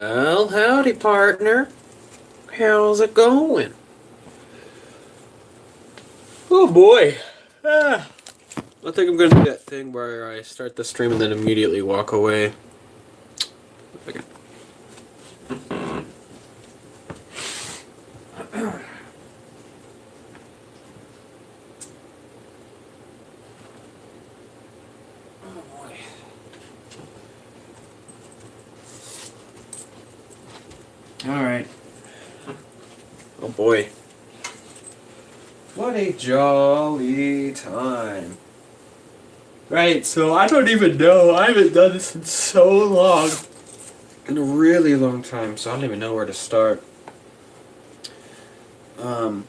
Well, howdy, partner. How's it going? Oh boy. Ah, I think I'm gonna do that thing where I start the stream and then immediately walk away. Okay. Oh boy. Alright. Oh boy. What a jolly time. Right, so I don't even know. I haven't done this in so long. In a really long time, so I don't even know where to start. I'm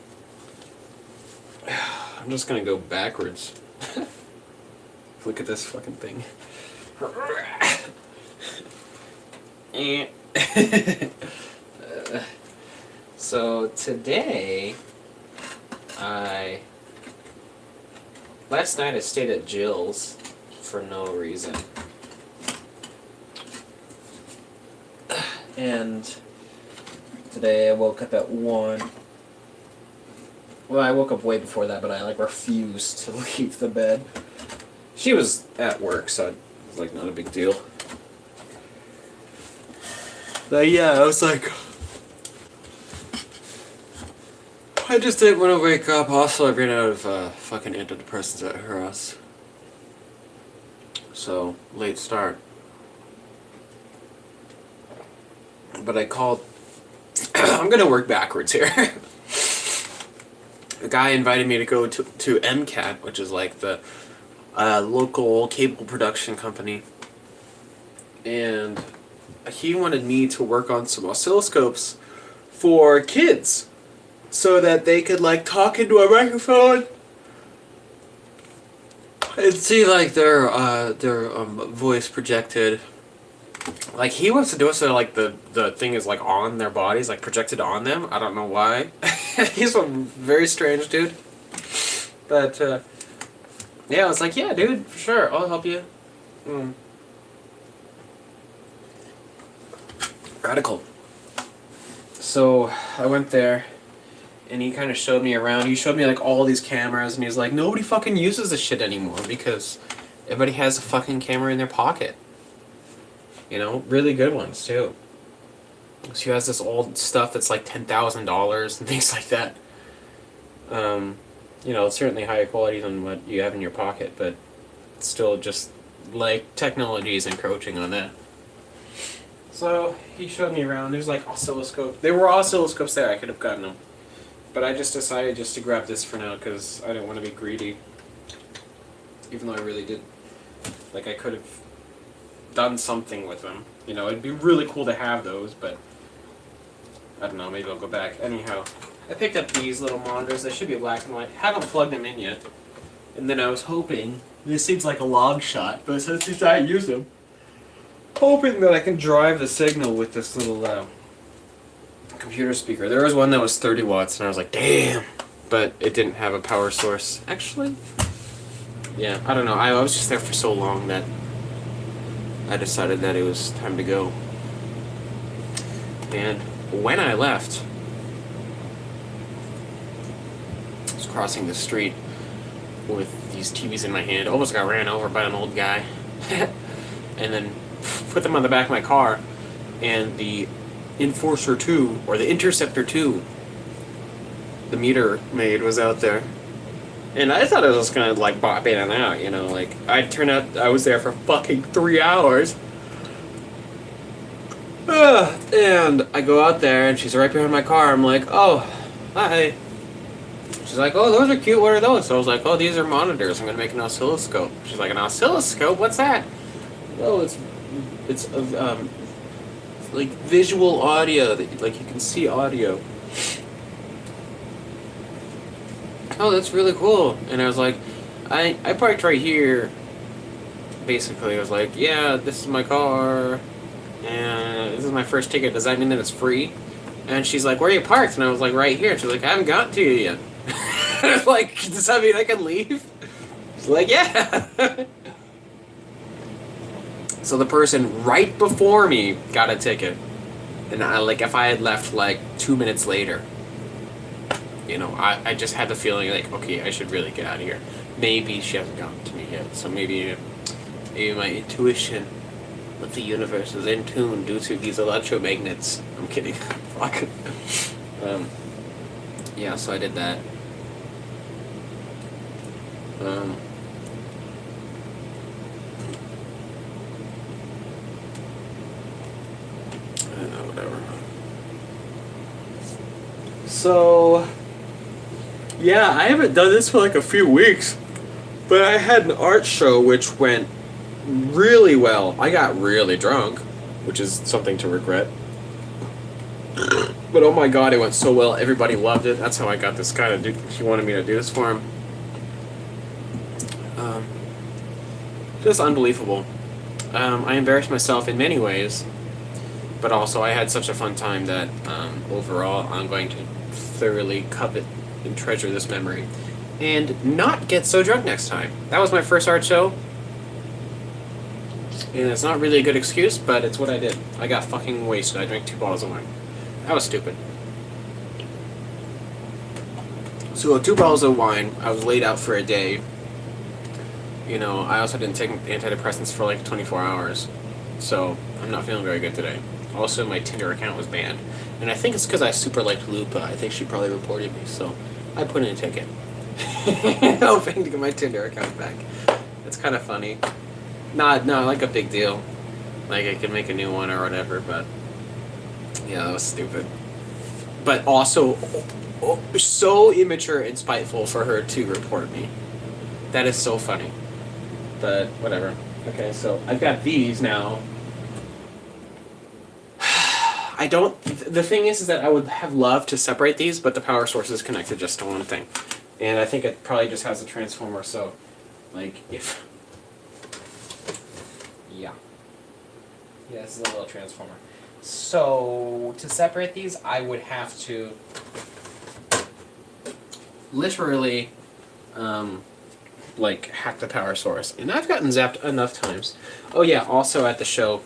just gonna go backwards. Look at this fucking thing. So today, last night I stayed at Jill's for no reason. And today I woke up at 1. Well, I woke up way before that, but I refused to leave the bed. She was at work, so it was not a big deal. But yeah, I was like, I just didn't want to wake up. Also, I ran out of fucking antidepressants at her house. So, late start. But I called. I'm gonna work backwards here. A guy invited me to go to MCAT, which is like the local cable production company. And he wanted me to work on some oscilloscopes for kids so that they could talk into a microphone and see their voice projected. He wants to do it so the thing is on their bodies, projected on them. I don't know why. He's a very strange dude. But yeah, I was like, yeah, dude, for sure, I'll help you. Radical. So I went there, and he kind of showed me around. He showed me all these cameras, and he was like, nobody fucking uses this shit anymore because everybody has a fucking camera in their pocket. You know, really good ones too. So he has this old stuff that's $10,000 and things like that. You know, it's certainly higher quality than what you have in your pocket, but it's still just technology is encroaching on that. So he showed me around. There's oscilloscope. There were oscilloscopes there. I could have gotten them, but I just decided to grab this for now because I didn't want to be greedy. Even though I really did, I could have done something with them. You know, it'd be really cool to have those, but I don't know. Maybe I'll go back. Anyhow, I picked up these little monitors. They should be black and white. Haven't plugged them in yet. And then I was hoping. This seems like a long shot, but since I use them, hoping that I can drive the signal with this little computer speaker. There was one that was 30 watts, and I was like, damn. But it didn't have a power source. Actually, yeah, I don't know. I was just there for so long that I decided that it was time to go. And when I left, I was crossing the street with these TVs in my hand. Almost got ran over by an old guy. And then put them on the back of my car, and the Enforcer 2, or the Interceptor 2, the meter maid was out there. And I thought it was gonna bop in and out, you know, I'd turn out I was there for fucking 3 hours. And I go out there and she's right behind my car. I'm like, oh, hi. She's like, oh, those are cute, what are those? So I was like, oh, these are monitors, I'm gonna make an oscilloscope. She's like, an oscilloscope? What's that? Oh, it's visual audio, that you can see audio. Oh, that's really cool. And I was like, I parked right here. Basically, I was like, yeah, this is my car, and this is my first ticket. Does that mean that it's free? And she's like, where are you parked? And I was like, right here. She's like, I haven't gotten to you yet. I was like, does that mean I can leave? She's like, yeah. So the person right before me got a ticket. And if I had left like 2 minutes later, I just had the feeling like, okay, I should really get out of here. Maybe she hasn't gotten to me yet, so maybe my intuition with the universe is in tune due to these electromagnets. I'm kidding. Fuck. Yeah, so I did that. Whatever. So, yeah, I haven't done this for like a few weeks, but I had an art show which went really well. I got really drunk, which is something to regret. But oh my god, it went so well. Everybody loved it. That's how I got this guy to do. He wanted me to do this for him. Just unbelievable. I embarrassed myself in many ways, but also I had such a fun time that overall I'm going to thoroughly covet and treasure this memory and not get so drunk next time. That was my first art show, and it's not really a good excuse, but it's what I did. I got fucking wasted. I drank 2 bottles of wine. That was stupid. So 2 bottles of wine, I was laid out for a day. I also didn't take antidepressants for like 24 hours. So I'm not feeling very good today. Also, my Tinder account was banned. And I think it's because I super liked Lupa. I think she probably reported me, so I put in a ticket. Hoping to get my Tinder account back. It's kind of funny. Not like a big deal. Like I could make a new one or whatever, but yeah, that was stupid. But also so immature and spiteful for her to report me. That is so funny. But whatever. Okay, so I've got these now. The thing is that I would have loved to separate these, but the power source is connected just to one thing. And I think it probably just has a transformer, so, if... Yeah. Yeah, this is a little transformer. So, to separate these, I would have to literally, hack the power source. And I've gotten zapped enough times. Oh yeah, also at the show,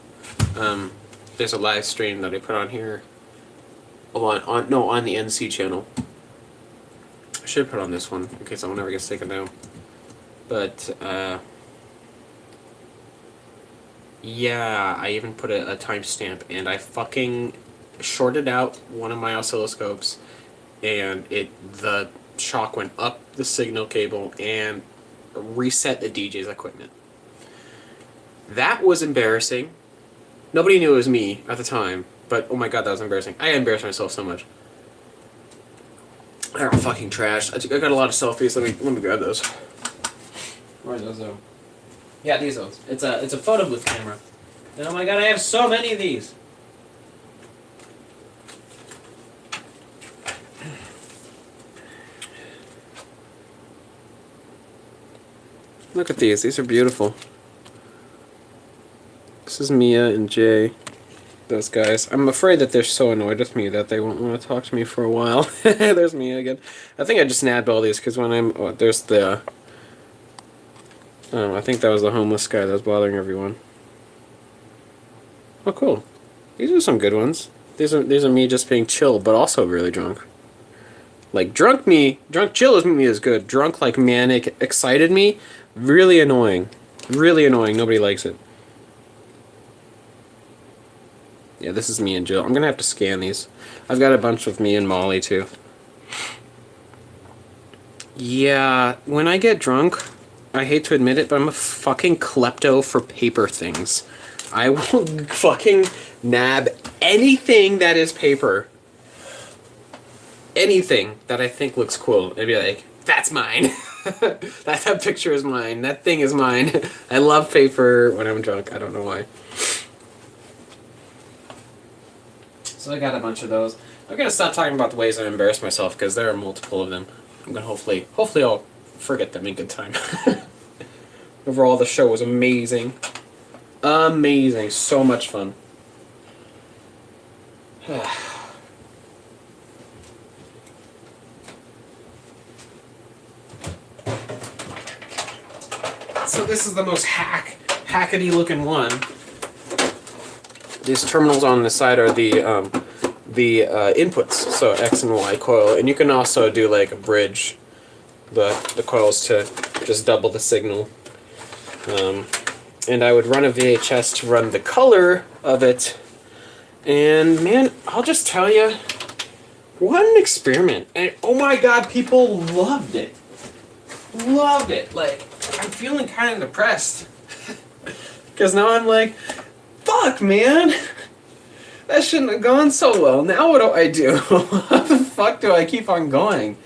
there's a live stream that I put on here. On the NC channel. I should put on this one in case someone ever gets taken down. But yeah, I even put a timestamp, and I fucking shorted out one of my oscilloscopes, and the shock went up the signal cable and reset the DJ's equipment. That was embarrassing. Nobody knew it was me at the time, but oh my god, that was embarrassing. I embarrassed myself so much. I got fucking trash. I got a lot of selfies. Let me grab those. Where are those though? Yeah, these ones. It's a photo booth camera. And oh my god, I have so many of these. Look at these. These are beautiful. This is Mia and Jay. Those guys. I'm afraid that they're so annoyed with me that they won't want to talk to me for a while. There's Mia again. I think I just nabbed all these because when I'm... Oh, there's the... I think that was the homeless guy that was bothering everyone. Oh, cool. These are some good ones. These are me just being chill, but also really drunk. Like, drunk chill is good. Drunk, manic, excited me, really annoying. Really annoying. Nobody likes it. Yeah, this is me and Jill. I'm gonna have to scan these. I've got a bunch of me and Molly, too. Yeah, when I get drunk, I hate to admit it, but I'm a fucking klepto for paper things. I will fucking nab anything that is paper. Anything that I think looks cool. I'd be like, that's mine. that picture is mine. That thing is mine. I love paper when I'm drunk. I don't know why. So I got a bunch of those. I'm gonna stop talking about the ways I embarrass myself because there are multiple of them. I'm gonna hopefully I'll forget them in good time. Overall, the show was amazing. Amazing. So much fun. So this is the most hackety looking one. these terminals on the side are the inputs, so X and Y coil, and you can also do like a bridge the coils to just double the signal. And I would run a VHS to run the color of it, and man, I'll just tell you, what an experiment! And oh my god, people loved it. Loved it. Like, I'm feeling kind of depressed. Because now I'm like, fuck, man! That shouldn't have gone so well. Now what do I do? How the fuck do I keep on going?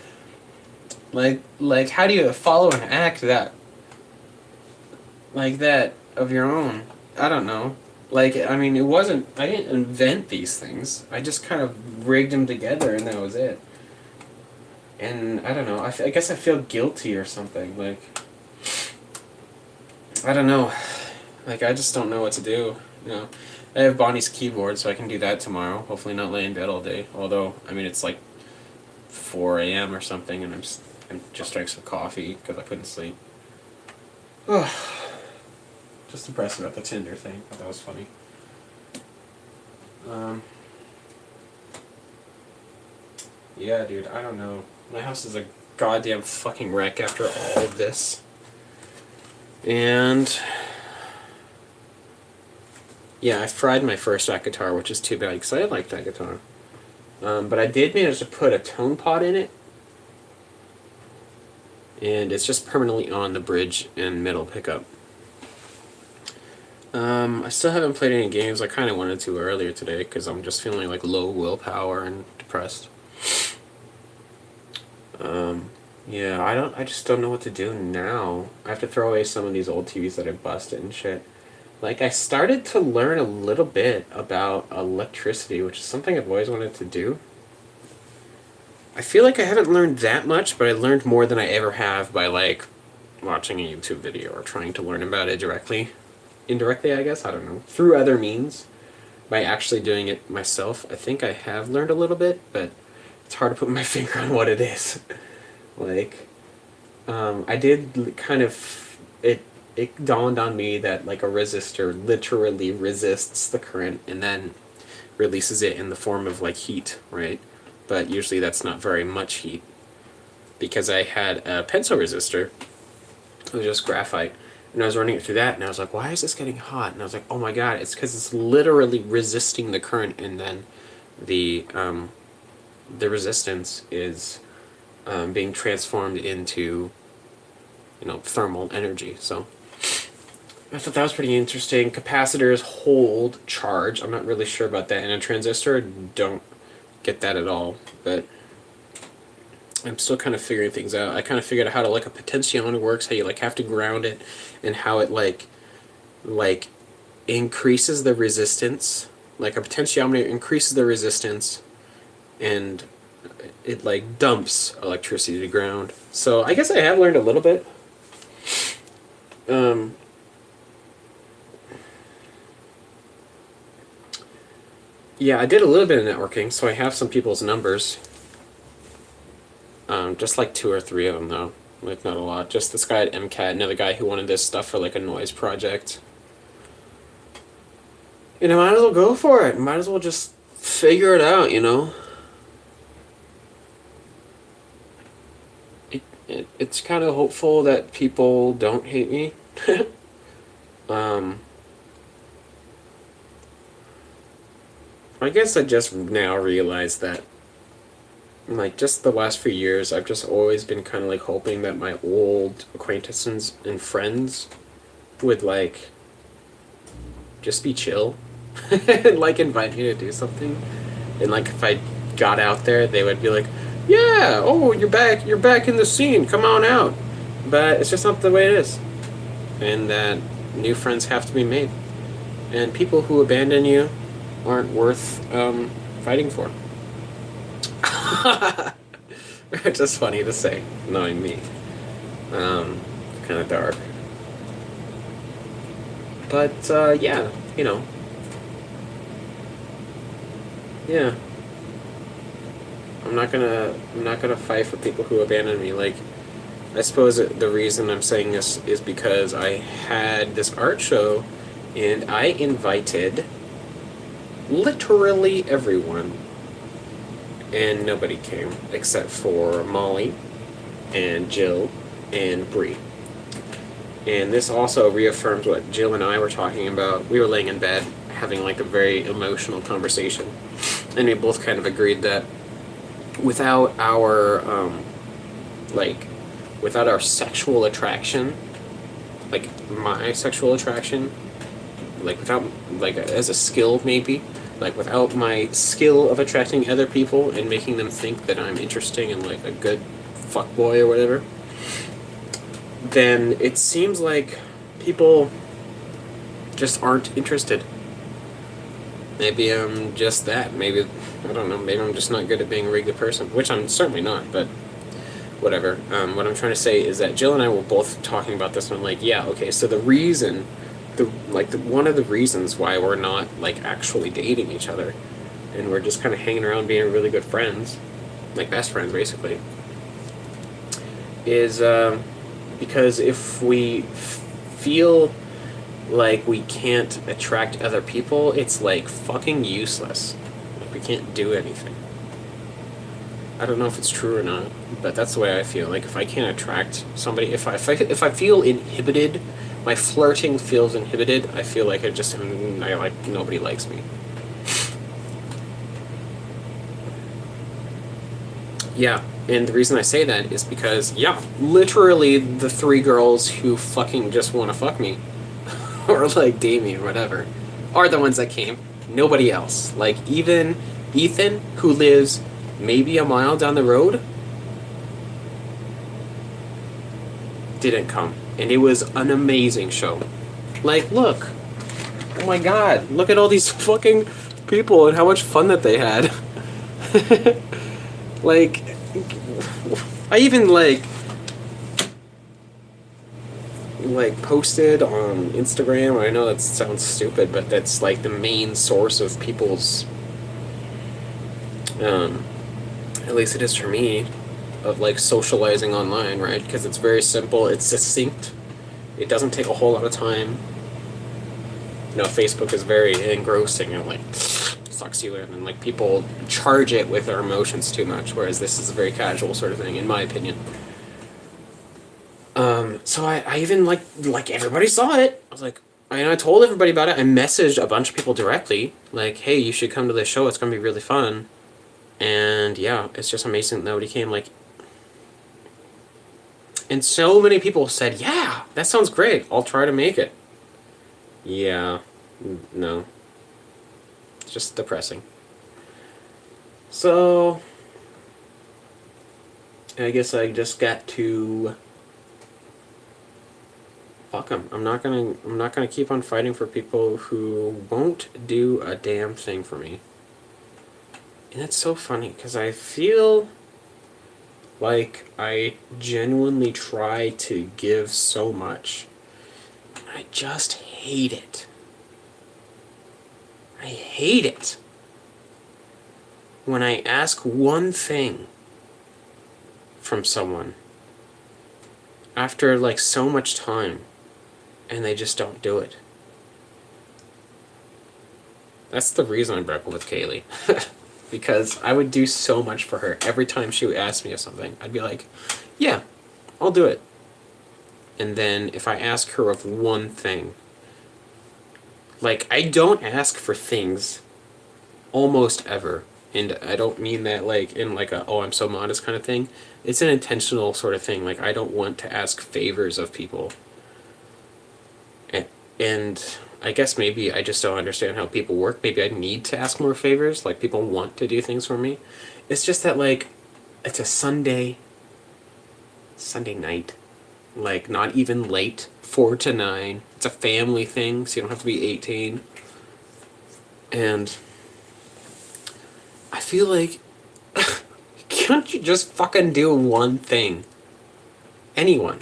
Like, how do you follow an act that, like that, of your own? I don't know. Like, I mean, I didn't invent these things. I just kind of rigged them together and that was it. And, I don't know, I guess I feel guilty or something, like, I don't know. Like, I just don't know what to do, you know. I have Bonnie's keyboard, so I can do that tomorrow. Hopefully not lay in bed all day. Although, I mean, it's like 4 a.m. or something, and I'm just drank some coffee because I couldn't sleep. Just depressed about the Tinder thing. I thought that was funny. Yeah, dude, I don't know. My house is a goddamn fucking wreck after all of this. And yeah, I fried my first that guitar, which is too bad because I like that guitar. But I did manage to put a tone pot in it, and it's just permanently on the bridge and middle pickup. I still haven't played any games. I kind of wanted to earlier today because I'm just feeling like low willpower and depressed. Yeah, I just don't know what to do now. I have to throw away some of these old TVs that I busted and shit. Like, I started to learn a little bit about electricity, which is something I've always wanted to do. I feel like I haven't learned that much, but I learned more than I ever have by, like, watching a YouTube video or trying to learn about it directly. Indirectly, I guess, I don't know. Through other means. By actually doing it myself, I think I have learned a little bit, but it's hard to put my finger on what it is. Like, I did kind of, it dawned on me that, like, a resistor literally resists the current and then releases it in the form of, like, heat, right? But usually that's not very much heat. Because I had a pencil resistor, it was just graphite, and I was running it through that, and I was like, why is this getting hot? And I was like, oh my god, it's because it's literally resisting the current, and then the resistance is being transformed into, you know, thermal energy. So I thought that was pretty interesting. Capacitors hold charge. I'm not really sure about that. And a transistor, don't get that at all. But I'm still kind of figuring things out. I kind of figured out how to, like, a potentiometer works, how you, like, have to ground it, and how it, like increases the resistance. Like, a potentiometer increases the resistance, and it, like, dumps electricity to ground. So I guess I have learned a little bit. Yeah, I did a little bit of networking, so I have some people's numbers. Just like 2 or 3 of them, though. Like, not a lot. Just this guy at MCAT, another guy who wanted this stuff for, like, a noise project. And I might as well go for it. Might as well just figure it out, you know? It's kind of hopeful that people don't hate me. I guess I just now realized that, like, just the last few years, I've just always been kind of, like, hoping that my old acquaintances and friends would, like, just be chill and, like, invite me to do something. And, like, if I got out there, they would be like, yeah, oh, you're back in the scene, come on out. But it's just not the way it is. And that new friends have to be made. And people who abandon you aren't worth fighting for. It's just funny to say, knowing me. Kind of dark. But, yeah, you know. Yeah. I'm not gonna fight for people who abandon me. Like, I suppose the reason I'm saying this is because I had this art show, and I invited literally everyone, and nobody came except for Molly and Jill and Bree. And this also reaffirms what Jill and I were talking about. We were laying in bed having like a very emotional conversation, and we both kind of agreed that without our without our sexual attraction, like my sexual attraction, like without like as a skill maybe, like without my skill of attracting other people and making them think that I'm interesting and like a good fuckboy or whatever, then it seems like people just aren't interested. Maybe I'm just that. Maybe, I don't know, maybe I'm just not good at being a regular person, which I'm certainly not, but whatever. What I'm trying to say is that Jill and I were both talking about this, and I'm like, yeah, okay, so the reason, one of the reasons why we're not, like, actually dating each other, and we're just kind of hanging around being really good friends, like best friends, basically, is, because if we feel like we can't attract other people, it's like fucking useless. Like we can't do anything. I don't know if it's true or not, but that's the way I feel. Like if I can't attract somebody, if I feel inhibited, my flirting feels inhibited, I feel like nobody likes me. Yeah, and the reason I say that is because, yeah, literally the 3 girls who fucking just want to fuck me, or like date me or whatever, are the ones that came. Nobody else. Like even Ethan, who lives maybe a mile down the road, didn't come. And it was an amazing show. Like, look. Oh my god, look at all these fucking people and how much fun that they had. Like, I even like posted on Instagram. I know that sounds stupid, but that's like the main source of people's, at least it is for me, of like socializing online, right? Because it's very simple, it's succinct, it doesn't take a whole lot of time. You know, Facebook is very engrossing and like sucks you in, and like people charge it with their emotions too much, whereas this is a very casual sort of thing, in my opinion. So I even like everybody saw it. I was like, I told everybody about it. I messaged a bunch of people directly, like, hey, you should come to this show. It's gonna be really fun. And yeah, it's just amazing that nobody came. Like, and so many people said, yeah, that sounds great. I'll try to make it. Yeah, no. It's just depressing. So, I guess I just got to fuck them. I'm not gonna keep on fighting for people who won't do a damn thing for me. And it's so funny because I feel like I genuinely try to give so much. I just hate it. I hate it when I ask one thing from someone after like so much time and they just don't do it. That's the reason I broke up with Kaylee. Because I would do so much for her. Every time she would ask me of something, I'd be like, yeah, I'll do it. And then if I ask her of one thing, like, I don't ask for things almost ever. And I don't mean that like in like a, oh, I'm so modest kind of thing. It's an intentional sort of thing. Like, I don't want to ask favors of people. And I guess maybe I just don't understand how people work. Maybe I need to ask more favors. Like, people want to do things for me. It's just that, like, it's a Sunday night. Like, not even late. 4 to 9. It's a family thing, so you don't have to be 18. And I feel like, can't you just fucking do one thing? Anyone.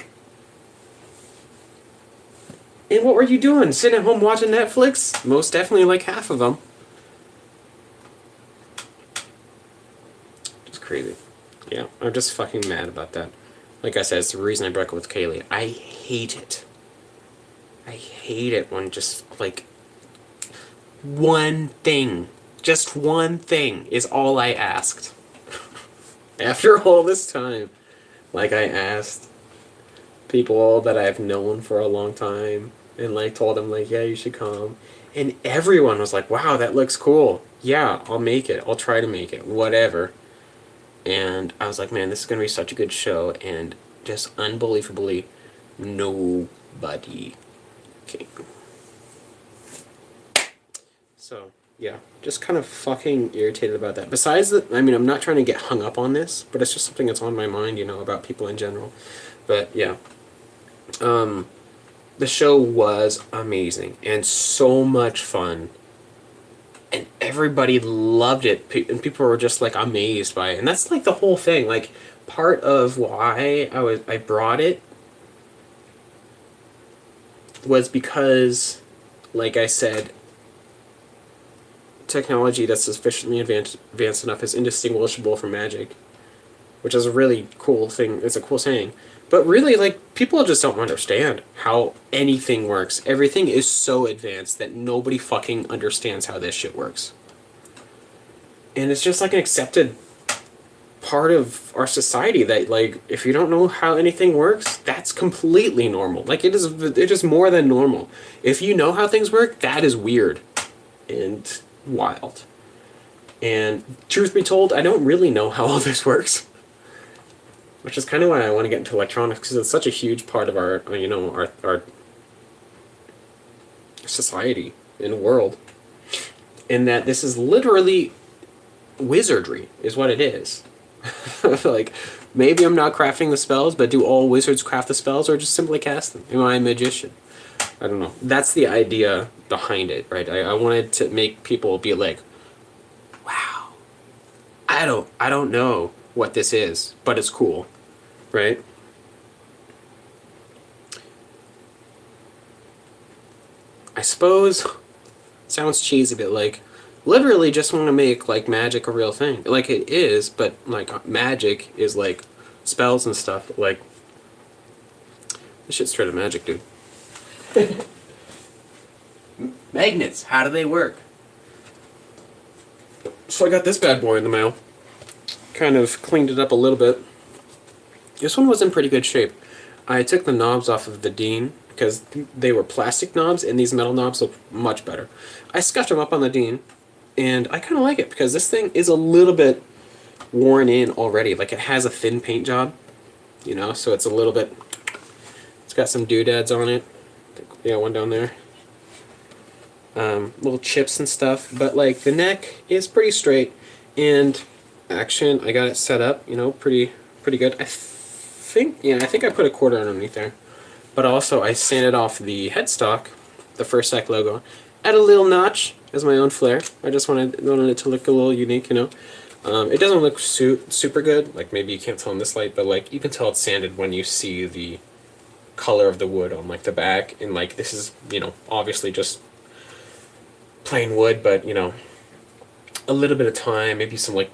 And what were you doing? Sitting at home watching Netflix? Most definitely like half of them. Just crazy. Yeah, I'm just fucking mad about that. Like I said, it's the reason I broke up with Kaylee. I hate it. I hate it when just, like, one thing Just one thing is all I asked. After all this time, like I asked people that I've known for a long time and like told them like, yeah, you should come. And everyone was like, wow, that looks cool. Yeah, I'll make it. I'll try to make it. Whatever. And I was like, man, this is going to be such a good show. And just unbelievably, nobody came. So, yeah, just kind of fucking irritated about that. Besides that, I mean, I'm not trying to get hung up on this, but it's just something that's on my mind, you know, about people in general. But, yeah. The show was amazing and so much fun. And everybody loved it. And people were just, like, amazed by it. And that's, like, the whole thing. Like, part of why I brought it was because, like I said, technology that's sufficiently advanced enough is indistinguishable from magic, which is a really cool thing. It's a cool saying. But really, like, people just don't understand how anything works. Everything is so advanced that nobody fucking understands how this shit works. And it's just like an accepted part of our society that, like, if you don't know how anything works, that's completely normal. Like, it is more than normal. If you know how things work, that is weird and wild. And truth be told, I don't really know how all this works. Which is kind of why I want to get into electronics, because it's such a huge part of our, you know, our society and world. In that this is literally wizardry, is what it is. Like, maybe I'm not crafting the spells, but do all wizards craft the spells, or just simply cast them? Am I a magician? I don't know. That's the idea behind it, right? I wanted to make people be like, wow, I don't know what this is, but it's cool, right? I suppose sounds cheesy, but like literally just want to make like magic a real thing. Like it is, but like magic is like spells and stuff. Like this shit's straight up magic, dude. Magnets, how do they work? So I got this bad boy in the mail. Kind of cleaned it up a little bit. This one was in pretty good shape. I took the knobs off of the Dean because they were plastic knobs and these metal knobs look much better. I scuffed them up on the Dean and I kind of like it because this thing is a little bit worn in already. Like it has a thin paint job, you know, so it's a little bit, it's got some doodads on it. Yeah, one down there. Little chips and stuff, but like the neck is pretty straight and action, I got it set up, you know, pretty good. I think I put a quarter underneath there. But also I sanded off the headstock, the First Act logo, add a little notch as my own flair. I just wanted it to look a little unique, you know. It doesn't look super good, like maybe you can't tell in this light, but like you can tell it's sanded when you see the color of the wood on like the back, and like this is, you know, obviously just plain wood, but you know, a little bit of time, maybe some like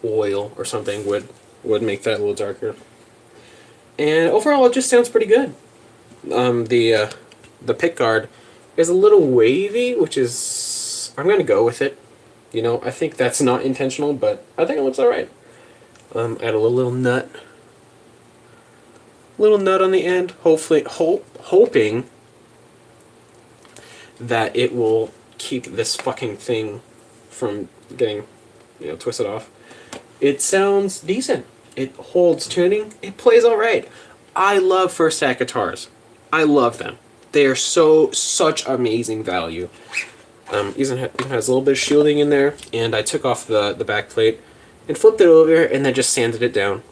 oil or something would make that a little darker. And overall, it just sounds pretty good. The pick guard is a little wavy, which is, I'm gonna go with it. You know, I think that's not intentional, but I think it looks all right. Add a little nut on the end. Hopefully, hoping that it will keep this fucking thing from getting, you know, twisted off. It sounds decent. It holds tuning. It plays all right. I love First Act guitars. I love them. They are such amazing value. Even has a little bit of shielding in there, and I took off the back plate and flipped it over, and then just sanded it down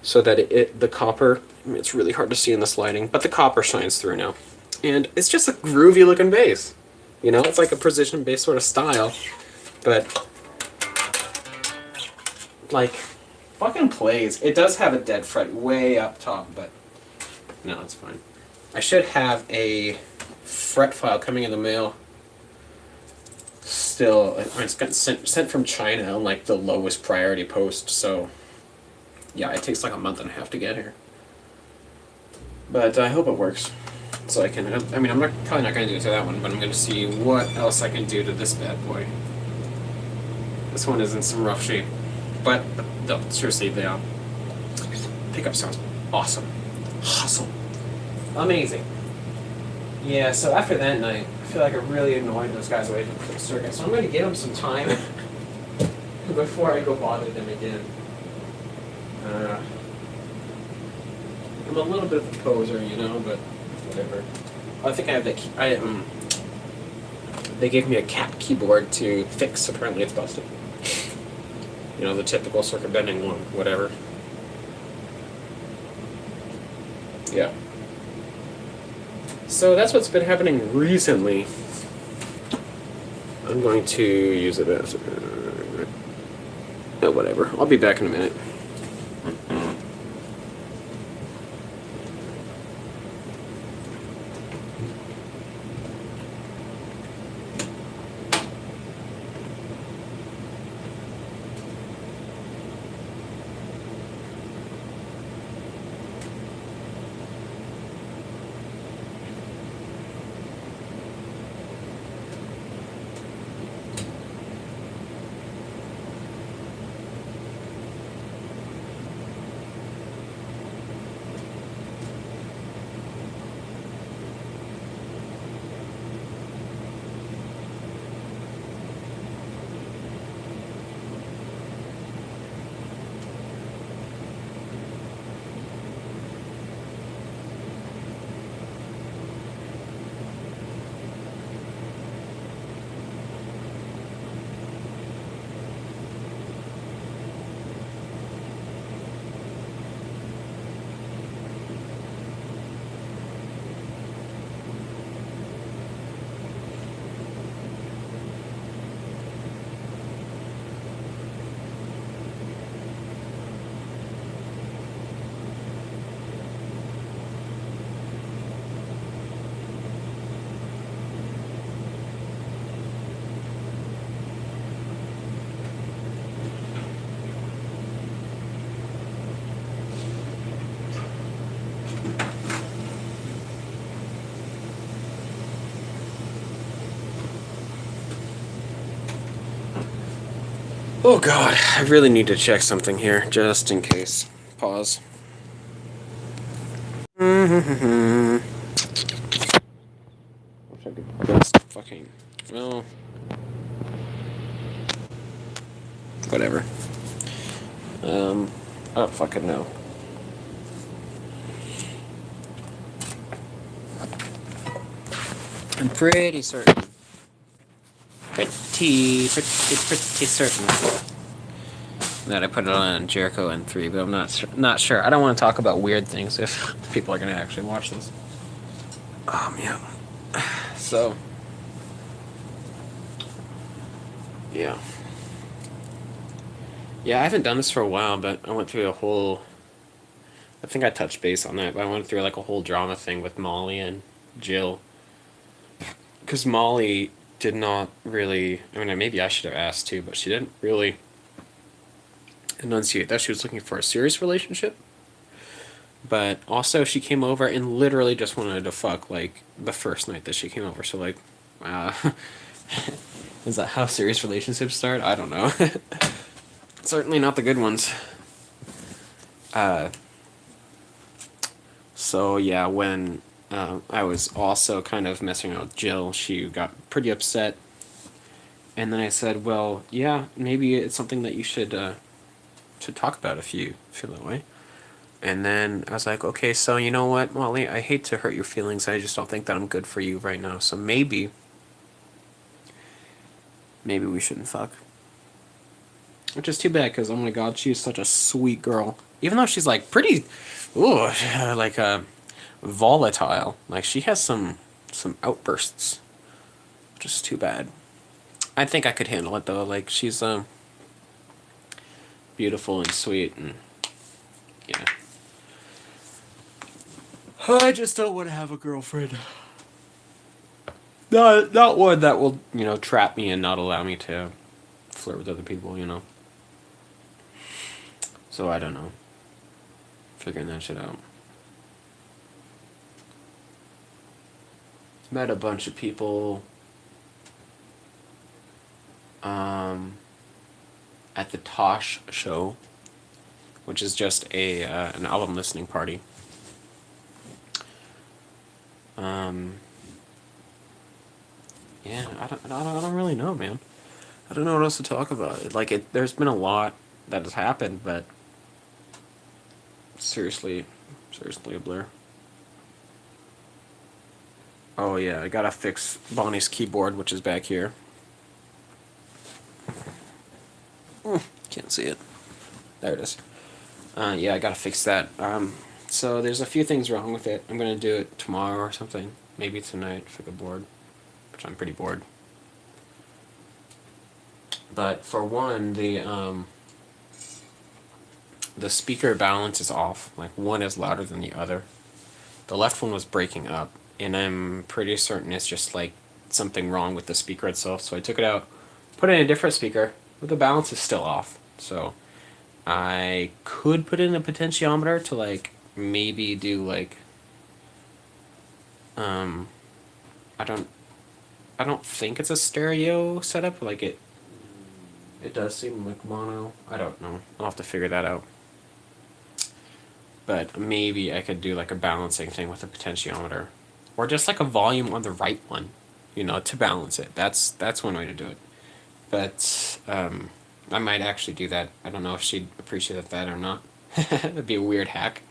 so that the copper. I mean, it's really hard to see in this lighting, but the copper shines through now, and it's just a groovy looking bass. You know, it's like a precision bass sort of style, but like fucking plays. It does have a dead fret way up top, but no, it's fine. I should have a fret file coming in the mail. Still, it's got sent from China on like the lowest priority post, so yeah, it takes like a month and a half to get here. But I hope it works. So I can, I mean, I'm probably not going to do it to that one, but I'm going to see what else I can do to this bad boy. This one is in some rough shape. But no, seriously, the pickup sounds awesome. Awesome. Amazing. Yeah, so after that night, I feel like I really annoyed those guys away from the circuit. So I'm going to give them some time before I go bother them again. I'm a little bit of a poser, you know, but whatever. I think I have that key. They gave me a cat keyboard to fix. Apparently it's busted. You know, the typical circuit bending one, whatever. Yeah. So that's what's been happening recently. I'm going to use it as... whatever. I'll be back in a minute. Oh god, I really need to check something here, just in case. Pause. Wish I could just fucking... Well... Whatever. I don't fucking know. I'm pretty certain. Pretty certain that I put it on Jericho N3, but I'm not sure. I don't want to talk about weird things if people are going to actually watch this. Yeah. So, yeah. Yeah, I haven't done this for a while, but I went through a whole... I think I touched base on that, but I went through like a whole drama thing with Molly and Jill. Because Molly did not really... I mean, maybe I should have asked too, but she didn't really enunciate that she was looking for a serious relationship. But also she came over and literally just wanted to fuck, like, the first night that she came over. So, like, is that how serious relationships start? I don't know. Certainly not the good ones. So, yeah, when I was also kind of messing around with Jill, she got pretty upset. And then I said, well, yeah, maybe it's something that you should talk about if you feel that way. And then I was like, okay, so you know what, Molly, I hate to hurt your feelings. I just don't think that I'm good for you right now. So maybe we shouldn't fuck. Which is too bad, because, oh my god, she's such a sweet girl. Even though she's, like, pretty, like, volatile. Like, she has some outbursts. Which is too bad. I think I could handle it, though. Like, she's, beautiful and sweet, and, yeah. I just don't want to have a girlfriend. Not one that will, you know, trap me and not allow me to flirt with other people, you know. So I don't know. Figuring that shit out. Met a bunch of people. at the Tosh show, which is just an album listening party. Yeah, I don't really know, man. I don't know what else to talk about. There's been a lot that has happened, but seriously a blur. Oh yeah, I gotta fix Bonnie's keyboard, which is back here. Can't see it. There it is. Yeah, I gotta fix that. So there's a few things wrong with it. I'm gonna do it tomorrow or something. Maybe tonight if I get bored, which I'm pretty bored. But for one, the speaker balance is off. Like, one is louder than the other. The left one was breaking up, and I'm pretty certain it's just like something wrong with the speaker itself. So I took it out, put in a different speaker, but the balance is still off. So I could put in a potentiometer to like maybe do like I don't think it's a stereo setup. Like it does seem like mono. I don't know. I'll have to figure that out. But maybe I could do like a balancing thing with a potentiometer, or just like a volume on the right one, to balance it. That's one way to do it. But I might actually do that. I don't know if she'd appreciate that or not. That'd be a weird hack.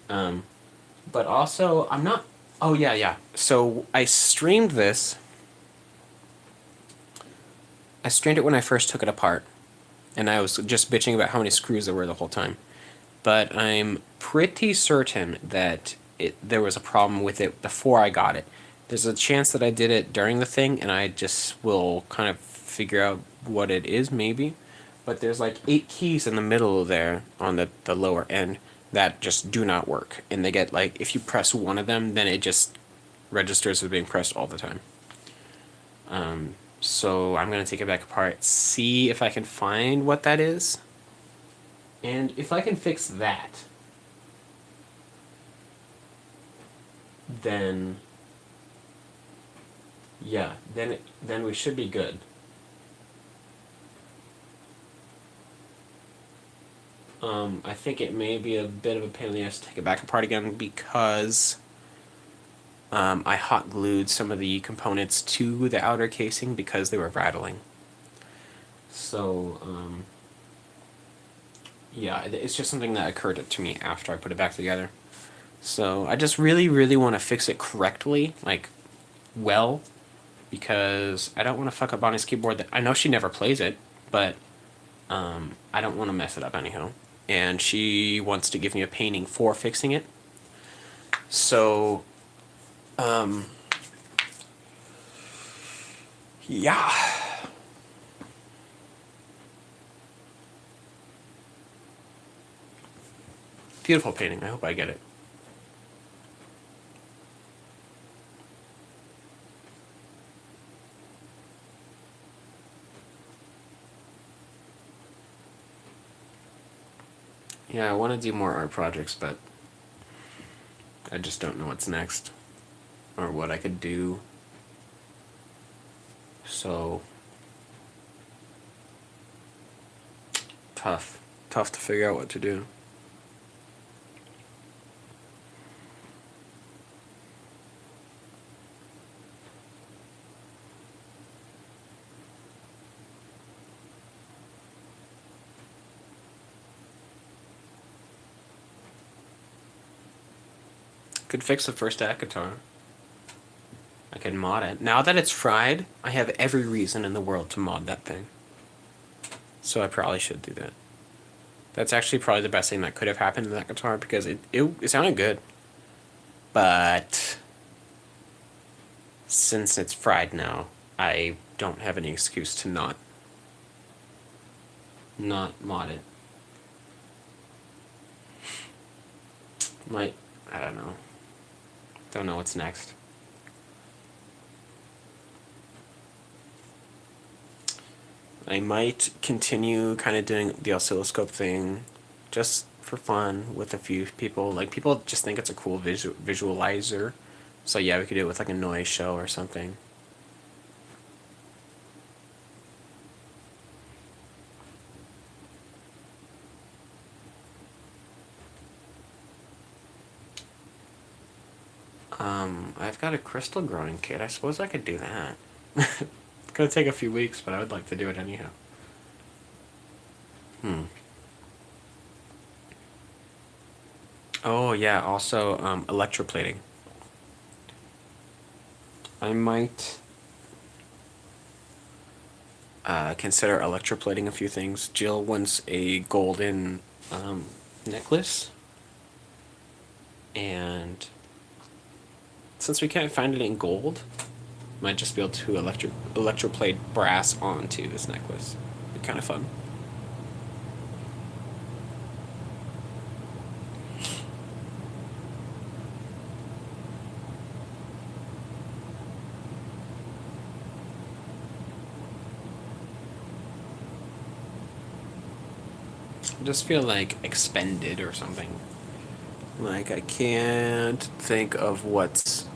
But also, I'm not. Oh yeah. So I streamed this. I streamed it when I first took it apart, and I was just bitching about how many screws there were the whole time. But I'm pretty certain that there was a problem with it before I got it. There's a chance that I did it during the thing, and I just will kind of figure out what it is, maybe. But there's like 8 keys in the middle there on the lower end that just do not work. And they get like, if you press one of them, then it just registers as being pressed all the time. So I'm going to take it back apart, see if I can find what that is. And if I can fix that, then yeah, then we should be good. I think it may be a bit of a pain in the ass to take it back apart again because I hot glued some of the components to the outer casing because they were rattling. So yeah, it's just something that occurred to me after I put it back together. So I just really, really want to fix it correctly, like, well, because I don't want to fuck up Bonnie's keyboard. I know she never plays it, but I don't want to mess it up anyhow. And she wants to give me a painting for fixing it. So, yeah. Beautiful painting. I hope I get it. Yeah, I want to do more art projects, but I just don't know what's next or what I could do. So tough to figure out what to do. Could fix the first act guitar. I can mod it. Now that it's fried, I have every reason in the world to mod that thing. So I probably should do that. That's actually probably the best thing that could have happened to that guitar because it sounded good. But since it's fried now, I don't have any excuse to not mod it. I don't know. Don't know what's next. I might continue kind of doing the oscilloscope thing just for fun with a few people. Like, people just think it's a cool visualizer. So yeah, we could do it with like a noise show or something. I've got a crystal growing kit. I suppose I could do that. It's gonna take a few weeks, but I would like to do it anyhow. Oh yeah, also electroplating. I might consider electroplating a few things. Jill wants a golden necklace, and since we can't find it in gold, might just be able to electroplate brass onto this necklace. Be kind of fun. I just feel like expended or something. Like I can't think of what's.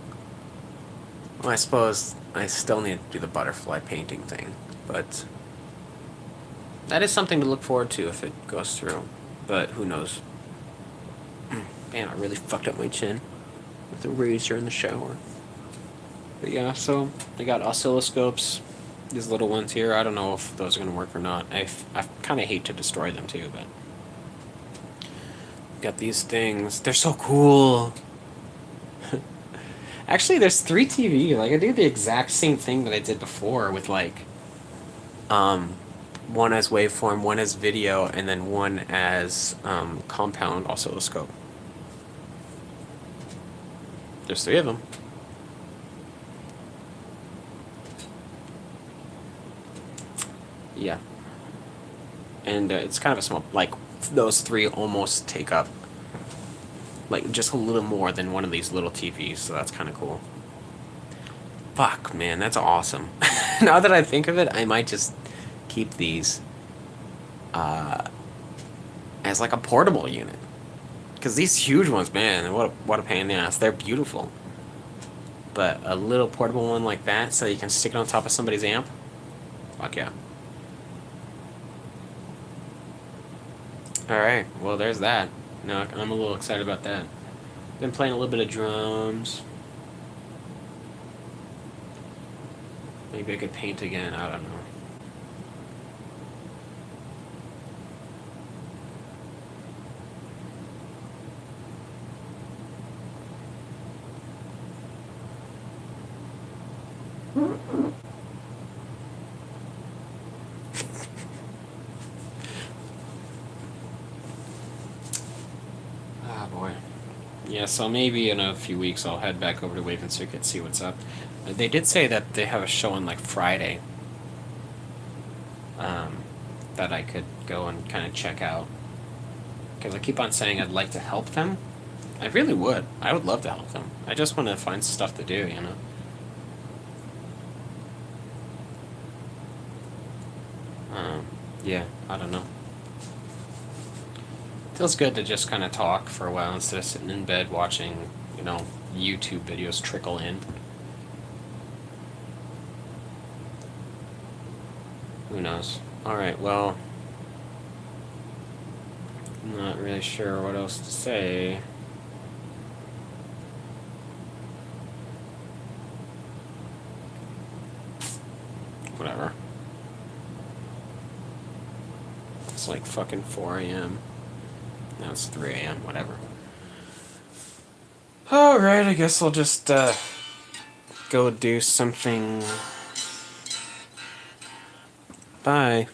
Well, I suppose I still need to do the butterfly painting thing, but that is something to look forward to if it goes through. But who knows? Man, I really fucked up my chin with the razor in the shower. But yeah, so I got oscilloscopes, these little ones here. I don't know if those are gonna work or not. I kind of hate to destroy them too, but got these things. They're so cool. Actually, there's 3TV. Like I do the exact same thing that I did before with like, one as waveform, one as video, and then one as compound oscilloscope. There's 3 of them. Yeah. And it's kind of a small, like, those 3 almost take up, like, just a little more than one of these little TVs, so that's kind of cool. Fuck, man, that's awesome. Now that I think of it, I might just keep these as, like, a portable unit. Because these huge ones, man, what a pain in the ass. They're beautiful. But a little portable one like that, so you can stick it on top of somebody's amp? Fuck yeah. Alright, well there's that. Now I'm a little excited about that. Been playing a little bit of drums. Maybe I could paint again, I don't know. Ah, boy. Yeah, so maybe in a few weeks I'll head back over to Wave and Circuit, see what's up. They did say that they have a show on like Friday. That I could go and kind of check out. Because I keep on saying I'd like to help them. I really would. I would love to help them. I just want to find stuff to do, you know? Yeah, I don't know. Feels good to just kind of talk for a while instead of sitting in bed watching, you know, YouTube videos trickle in. Who knows? Alright, well, I'm not really sure what else to say. Whatever. It's like fucking 4 a.m. Now it's 3 a.m., whatever. Alright, I guess I'll just go do something. Bye.